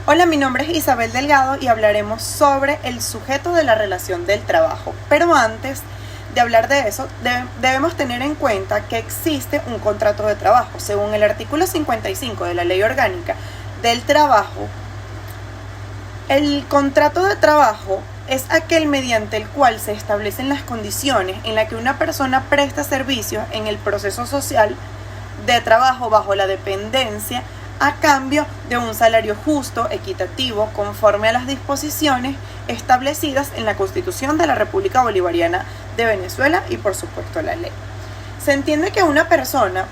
Hola, mi nombre es Isabel Delgado y hablaremos sobre el sujeto de la relación del trabajo. Pero antes de hablar de eso, debemos tener en cuenta que existe un contrato de trabajo. Según el artículo 55 de la Ley Orgánica del Trabajo, el contrato de trabajo es aquel mediante el cual se establecen las condiciones en las que una persona presta servicios en el proceso social de trabajo bajo la dependencia a cambio de un salario justo, equitativo, conforme a las disposiciones establecidas en la Constitución de la República Bolivariana de Venezuela y, por supuesto, la ley. Se entiende que una persona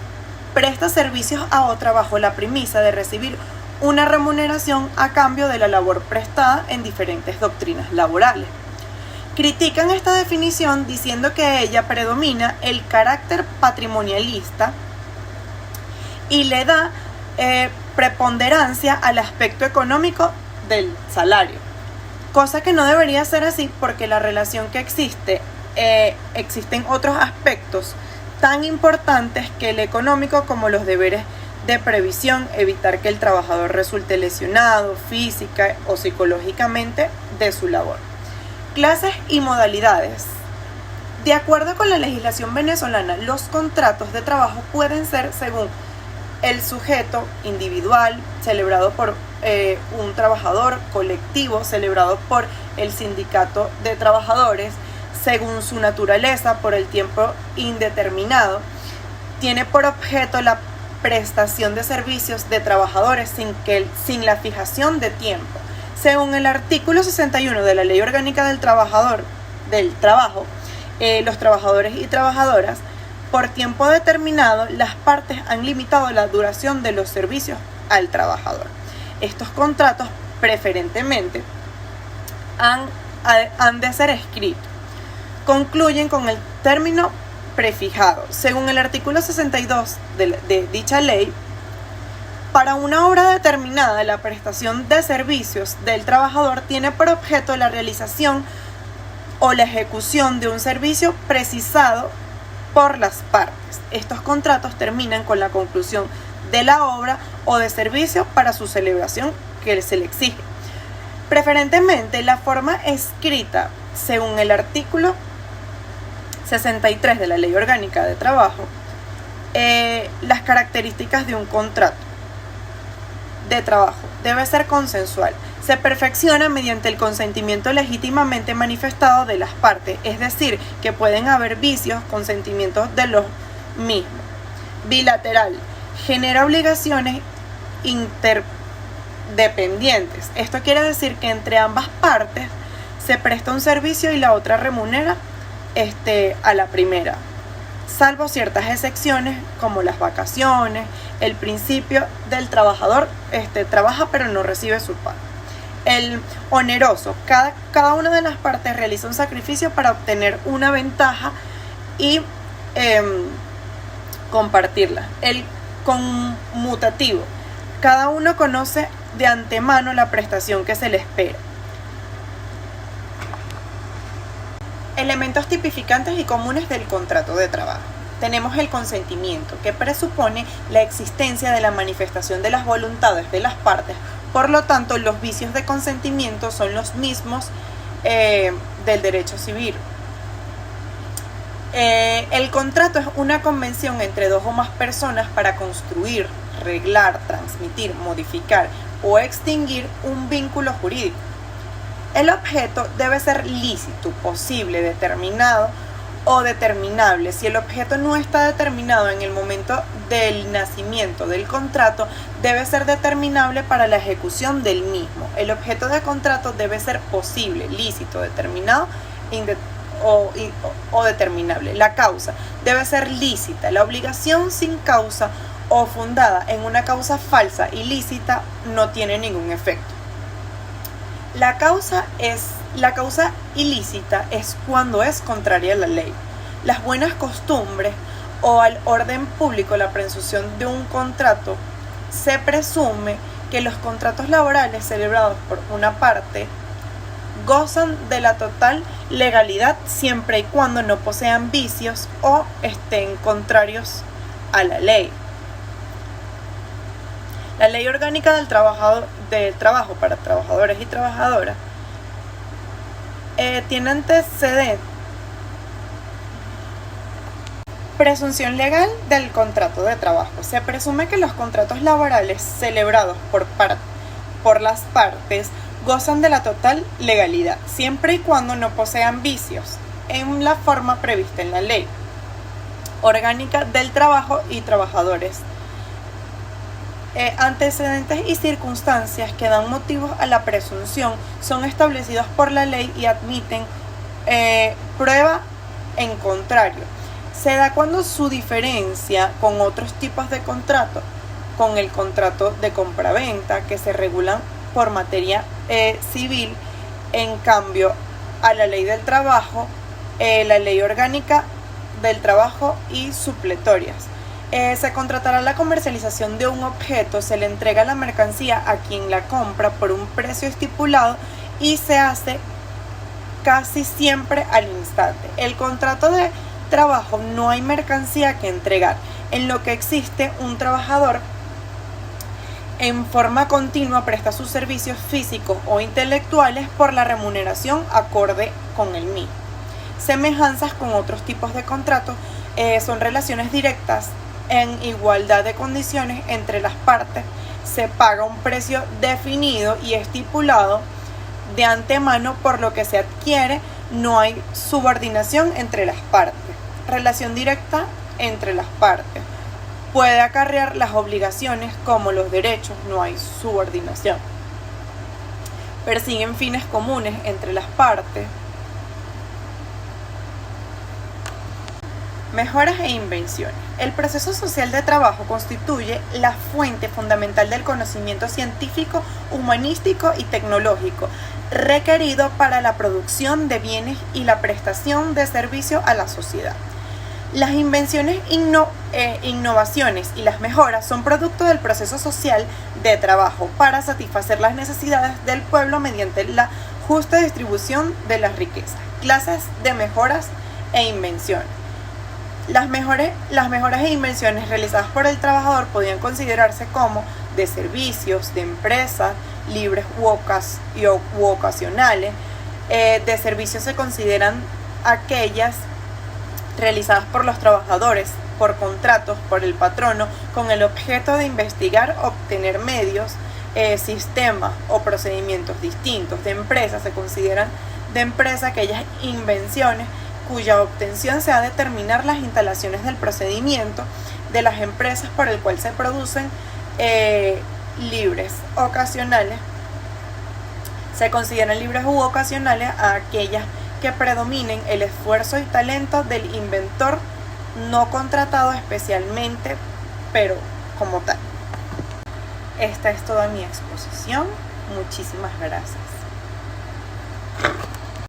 presta servicios a otra bajo la premisa de recibir una remuneración a cambio de la labor prestada en diferentes doctrinas laborales. Critican esta definición diciendo que ella predomina el carácter patrimonialista y le da preponderancia al aspecto económico del salario, cosa que no debería ser así, porque la relación que existen otros aspectos tan importantes que el económico, como los deberes de previsión, evitar que el trabajador resulte lesionado física o psicológicamente de su labor. Clases y modalidades. De acuerdo con la legislación venezolana, los contratos de trabajo pueden ser según el sujeto individual, celebrado por un trabajador, colectivo, celebrado por el sindicato de trabajadores, según su naturaleza, por el tiempo indeterminado. Tiene por objeto la prestación de servicios de trabajadores sin la fijación de tiempo. Según el artículo 61 de la Ley Orgánica del Trabajo, los trabajadores y trabajadoras, por tiempo determinado, las partes han limitado la duración de los servicios al trabajador. Estos contratos preferentemente han de ser escritos. Concluyen con el término prefijado. Según el artículo 62 de dicha ley, para una obra determinada, la prestación de servicios del trabajador tiene por objeto la realización o la ejecución de un servicio precisado por las partes. Estos contratos terminan con la conclusión de la obra o de servicio para su celebración que se le exige. Preferentemente, la forma escrita, según el artículo 63 de la Ley Orgánica de Trabajo, las características de un contrato de trabajo debe ser consensual. Se perfecciona mediante el consentimiento legítimamente manifestado de las partes, es decir, que pueden haber vicios, consentimientos de los mismos. Bilateral. Genera obligaciones interdependientes. Esto quiere decir que entre ambas partes se presta un servicio y la otra remunera a la primera, salvo ciertas excepciones como las vacaciones, el principio del trabajador trabaja pero no recibe su pago. El oneroso, cada una de las partes realiza un sacrificio para obtener una ventaja y compartirla. El conmutativo, cada uno conoce de antemano la prestación que se le espera. Elementos tipificantes y comunes del contrato de trabajo. Tenemos el consentimiento, que presupone la existencia de la manifestación de las voluntades de las partes. Por lo tanto, los vicios de consentimiento son los mismos del derecho civil. El contrato es una convención entre dos o más personas para construir, reglar, transmitir, modificar o extinguir un vínculo jurídico. El objeto debe ser lícito, posible, determinado o determinable. Si el objeto no está determinado en el momento del nacimiento del contrato, debe ser determinable para la ejecución del mismo. El objeto de contrato debe ser posible, lícito, determinado o determinable. La causa debe ser lícita. La obligación sin causa o fundada en una causa falsa y lícita no tiene ningún efecto. La causa ilícita es cuando es contraria a la ley, las buenas costumbres o al orden público. La presunción de un contrato. Se presume que los contratos laborales celebrados por una parte gozan de la total legalidad siempre y cuando no posean vicios o estén contrarios a la ley. La Ley Orgánica del Trabajo para Trabajadores y Trabajadoras tiene antecedente presunción legal del contrato de trabajo. Se presume que los contratos laborales celebrados por las partes gozan de la total legalidad, siempre y cuando no posean vicios, en la forma prevista en la Ley Orgánica del Trabajo y Trabajadores. Antecedentes y circunstancias que dan motivos a la presunción son establecidos por la ley y admiten prueba en contrario. Se da cuando su diferencia con otros tipos de contrato, con el contrato de compraventa, que se regulan por materia civil, en cambio a la ley del trabajo, la ley orgánica del trabajo y supletorias. Se contratará la comercialización de un objeto, se le entrega la mercancía a quien la compra por un precio estipulado y se hace casi siempre al instante. El contrato de trabajo no hay mercancía que entregar, en lo que existe un trabajador en forma continua presta sus servicios físicos o intelectuales por la remuneración acorde con el mismo. Semejanzas con otros tipos de contratos son relaciones directas en igualdad de condiciones entre las partes. Se paga un precio definido y estipulado de antemano, por lo que se adquiere. No hay subordinación entre las partes. Relación directa entre las partes. Puede acarrear las obligaciones como los derechos, no hay subordinación. Persiguen fines comunes entre las partes. Mejoras e invenciones. El proceso social de trabajo constituye la fuente fundamental del conocimiento científico, humanístico y tecnológico requerido para la producción de bienes y la prestación de servicio a la sociedad. Las invenciones, innovaciones y las mejoras son producto del proceso social de trabajo para satisfacer las necesidades del pueblo mediante la justa distribución de las riquezas. Clases de mejoras e invenciones. Las mejoras e invenciones realizadas por el trabajador podían considerarse como de servicios, de empresas, libres u ocasionales. De servicios se consideran aquellas realizadas por los trabajadores por contratos por el patrono con el objeto de investigar, obtener medios, sistemas o procedimientos distintos. De empresas se consideran de empresa aquellas invenciones cuya obtención sea determinar las instalaciones del procedimiento de las empresas por el cual se producen. Libres ocasionales se consideran libres u ocasionales a aquellas que predominen el esfuerzo y talento del inventor no contratado especialmente, pero como tal. Esta es toda mi exposición. Muchísimas gracias.